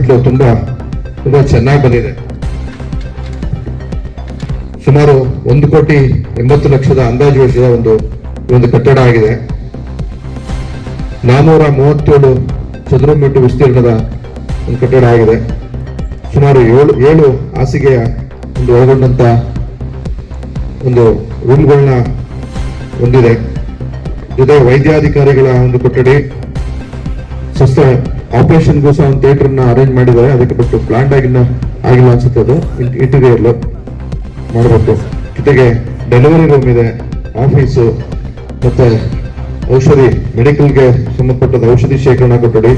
ಮೆಟ್ಲು ತುಂಬಾ ಚೆನ್ನಾಗಿ ಬಂದಿದೆ. ಸುಮಾರು 1,80,00,000 ಅಂದಾಜು ವೆಚ್ಚದ ಒಂದು ಕಟ್ಟಡ ಆಗಿದೆ. 437 ಚದುರ ಮೀಟರ್ ವಿಸ್ತೀರ್ಣದ ಒಂದು ಕಟ್ಟಡ ಆಗಿದೆ. ಸುಮಾರು 7 ಹಾಸಿಗೆಯ ಒಳಗೊಂಡಂತ ಒಂದು ರೂಮ್ಗಳನ್ನ ಹೊಂದಿದೆ. ಜೊತೆ ವೈದ್ಯಾಧಿಕಾರಿಗಳ ಒಂದು ಕೊಠಡಿ, ಶಸ್ತ್ರ ಆಪರೇಷನ್ಗೂ ಸಹ ಒಂದು ಥಿಯೇಟರ್ನ ಅರೇಂಜ್ ಮಾಡಿದ್ದಾರೆ. ಅದಕ್ಕೆ ಬಿಟ್ಟು ಪ್ಲಾಂಟ್ ಆಗಿಲ್ಲ ಅನ್ಸುತ್ತೆ, ಅದು ಇಂಟೀರಿಯರ್ ಮಾಡಬೇಕು. ಜೊತೆಗೆ ಡೆಲಿವರಿ ರೂಮ್ ಇದೆ, ಆಫೀಸು, ಮತ್ತೆ ಔಷಧಿ ಮೆಡಿಕಲ್ಗೆ ಸಂಬಂಧಪಟ್ಟದ ಔಷಧಿ ಶೇಖರಣಾ ಕೊಠಡಿ,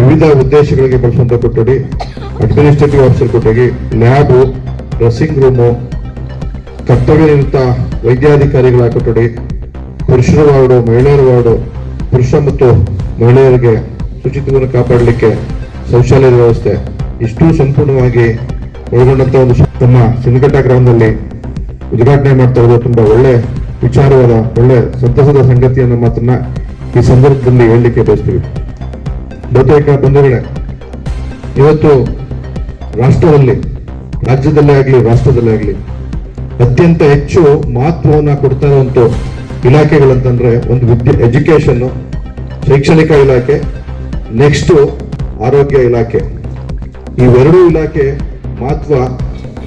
ವಿವಿಧ ಉದ್ದೇಶಗಳಿಗೆ ಬಳಸುವಂತ ಕೊಠಡಿ, ಅಡ್ಮಿನಿಸ್ಟ್ರೇಟಿವ್ ಆಫೀಸರ್ ಕೊಠಡಿ, ಲ್ಯಾಬ್, ಡ್ರೆಸ್ಸಿಂಗ್ ರೂಮು, ಕರ್ತವ್ಯ ನಿರತ ವೈದ್ಯಾಧಿಕಾರಿಗಳ ಕೊಠಡಿ, ಪುರುಷರ ವಾರ್ಡು, ಮಹಿಳೆಯರ ವಾರ್ಡು, ಪುರುಷ ಮತ್ತು ಮಹಿಳೆಯರಿಗೆ ಶುಚಿತ್ವವನ್ನು ಕಾಪಾಡಲಿಕ್ಕೆ ಶೌಚಾಲಯದ ವ್ಯವಸ್ಥೆ, ಇಷ್ಟು ಸಂಪೂರ್ಣವಾಗಿ ಒಳಗೊಂಡಂತ ಒಂದು ತಮ್ಮ ಸಿಂಗಘಟ್ಟ ಗ್ರಾಮದಲ್ಲಿ ಉದ್ಘಾಟನೆ ಮಾಡ್ತಾ ಇರೋದು ತುಂಬಾ ಒಳ್ಳೆ ವಿಚಾರವಾದ, ಒಳ್ಳೆ ಸಂತಸದ ಸಂಗತಿಯನ್ನು ಮಾತನ್ನ ಈ ಸಂದರ್ಭದಲ್ಲಿ ಹೇಳಲಿಕ್ಕೆ ಬಯಸ್ತೀವಿ. ಬಹುತೇಕ ಬಂಧುಗಳೇ, ಇವತ್ತು ರಾಜ್ಯದಲ್ಲೇ ಆಗಲಿ ರಾಷ್ಟ್ರದಲ್ಲೇ ಆಗಲಿ ಅತ್ಯಂತ ಹೆಚ್ಚು ಮಹತ್ವವನ್ನ ಕೊಡ್ತಾ ಇರುವಂತ ಇಲಾಖೆಗಳಂತಂದ್ರೆ ಒಂದು ಎಜುಕೇಶನ್, ಶೈಕ್ಷಣಿಕ ಇಲಾಖೆ, ನೆಕ್ಸ್ಟ್ ಆರೋಗ್ಯ ಇಲಾಖೆ. ಇವೆರಡೂ ಇಲಾಖೆ ಮಹತ್ವ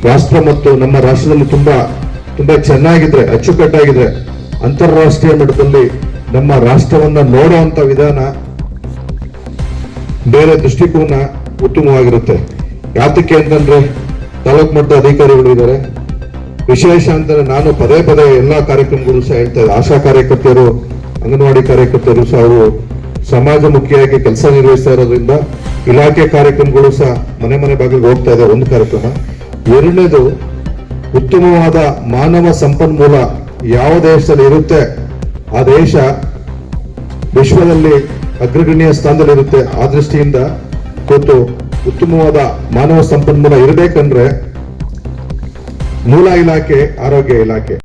ರಾಷ್ಟ್ರ ಮತ್ತು ನಮ್ಮ ರಾಷ್ಟ್ರದಲ್ಲಿ ತುಂಬಾ ಚೆನ್ನಾಗಿದ್ರೆ, ಅಚ್ಚುಕಟ್ಟಾಗಿದ್ರೆ ಅಂತಾರಾಷ್ಟ್ರೀಯ ಮಟ್ಟದಲ್ಲಿ ನಮ್ಮ ರಾಷ್ಟ್ರವನ್ನ ನೋಡುವಂತ ವಿಧಾನ, ಬೇರೆ ದೃಷ್ಟಿಕೋನ ಉತ್ತಮವಾಗಿರುತ್ತೆ. ಯಾತಕ್ಕೆ ಅಂತಂದ್ರೆ ತಾಲೂಕು ಮಟ್ಟದ ಅಧಿಕಾರಿಗಳು ಇದ್ದಾರೆ. ವಿಶೇಷ ಅಂತಂದ್ರೆ ನಾನು ಪದೇ ಎಲ್ಲಾ ಕಾರ್ಯಕ್ರಮಗಳು ಸಹ ಹೇಳ್ತಾ ಇದ್ದೆ, ಆಶಾ ಕಾರ್ಯಕರ್ತೆಯರು, ಅಂಗನವಾಡಿ ಕಾರ್ಯಕರ್ತೆಯರು ಸಹ ಅವರು ಸಮಾಜಮುಖಿಯಾಗಿ ಕೆಲಸ ನಿರ್ವಹಿಸ್ತಾ ಇರೋದ್ರಿಂದ ಇಲಾಖೆ ಕಾರ್ಯಕ್ರಮಗಳು ಸಹ ಮನೆ ಬಾಗಿಲಿಗೆ ಹೋಗ್ತಾ ಇದೆ. ಒಂದು ಕಾರ್ಯಕ್ರಮ. ಎರಡನೇದು, ಉತ್ತಮವಾದ ಮಾನವ ಸಂಪನ್ಮೂಲ ಯಾವ ದೇಶದಲ್ಲಿ ಇರುತ್ತೆ ಆ ದೇಶ ವಿಶ್ವದಲ್ಲಿ ಅಗ್ರಗಣ್ಯ ಸ್ಥಾನದಲ್ಲಿರುತ್ತೆ. ಆ ದೃಷ್ಟಿಯಿಂದ ಇವತ್ತು ಉತ್ತಮವಾದ ಮಾನವ ಸಂಪನ್ಮೂಲ ಇರಬೇಕಂದ್ರೆ ಮೂಲ ಇಲಾಖೆ ಆರೋಗ್ಯ ಇಲಾಖೆ.